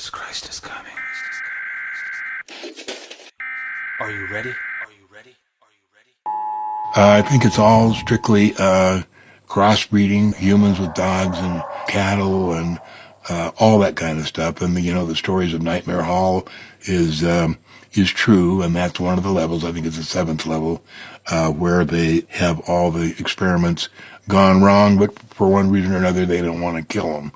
Jesus Christ is coming. Are you ready? Are you ready? Are you ready? I think it's all strictly crossbreeding humans with dogs and cattle and all that kind of stuff. And the stories of Nightmare Hall is true, and that's one of the levels. I think it's the 7th level where they have all the experiments gone wrong, but for one reason or another, they don't want to kill them.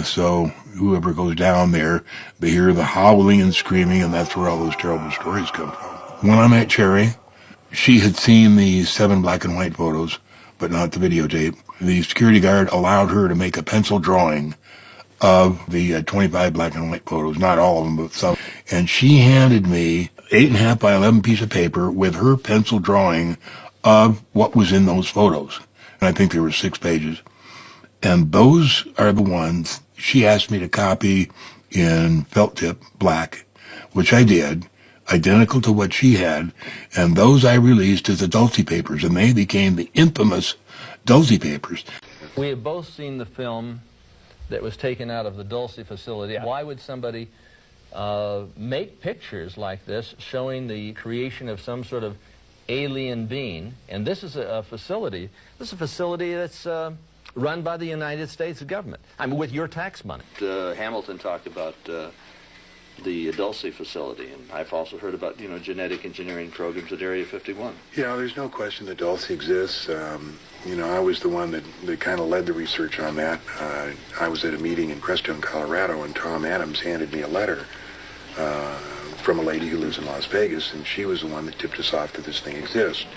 So whoever goes down there, they hear the howling and screaming, and that's where all those terrible stories come from. When I met Cherry, she had seen the 7 black and white photos, but not the videotape. The security guard allowed her to make a pencil drawing of the 25 black and white photos, not all of them, but some. And she handed me 8.5 by 11 piece of paper with her pencil drawing of what was in those photos. And I think there were 6 pages. And those are the ones she asked me to copy in felt tip black, which I did, identical to what she had, and those I released as the Dulce Papers, and they became the infamous Dulce Papers. We have both seen the film that was taken out of the Dulce facility. Why would somebody make pictures like this showing the creation of some sort of alien being? And this is a facility. This is a facility that's run by the United States government. I mean, with your tax money. Hamilton talked about the Dulce facility, and I've also heard about, genetic engineering programs at Area 51. There's no question that Dulce exists. I was the one that kind of led the research on that. I was at a meeting in Crestone, Colorado, and Tom Adams handed me a letter from a lady who lives in Las Vegas, and she was the one that tipped us off that this thing existed.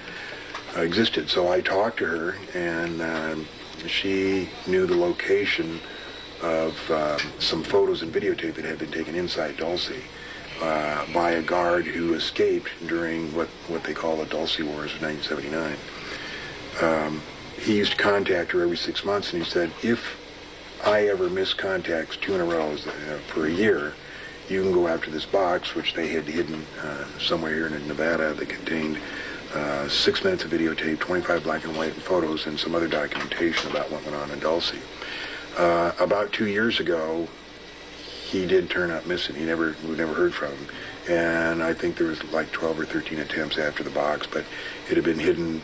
So I talked to her, and she knew the location of some photos and videotape that had been taken inside Dulce by a guard who escaped during what they call the Dulce Wars of 1979. He used to contact her every 6 months, and he said, if I ever miss contacts 2 in a row for a year, you can go after this box, which they had hidden somewhere here in Nevada, that contained 6 minutes of videotape, 25 black and white photos, and some other documentation about what went on in Dulce. About 2 years ago, he did turn up missing. We never heard from him. And I think there was like 12 or 13 attempts after the box, but it had been hidden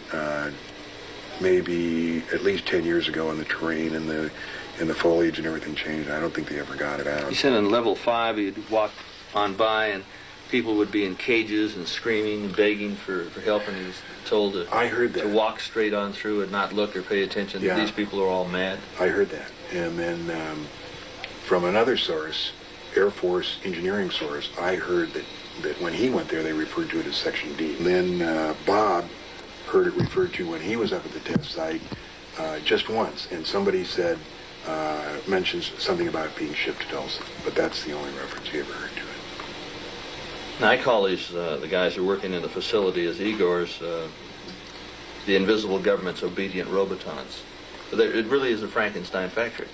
maybe at least 10 years ago in the terrain and the foliage, and everything changed. I don't think they ever got it out. He said in level 5, he'd walk on by and people would be in cages and screaming and begging for help, and he was told to walk straight on through and not look or pay attention. Yeah. These people are all mad. I heard that. And then from another source, Air Force engineering source, I heard that when he went there, they referred to it as Section D. Then Bob heard it referred to when he was up at the test site just once, and somebody said, mentions something about it being shipped to Dulce, but that's the only reference he ever heard to it. Now, I call these, the guys who are working in the facility as Igors, the invisible government's obedient robotons. It really is a Frankenstein factory.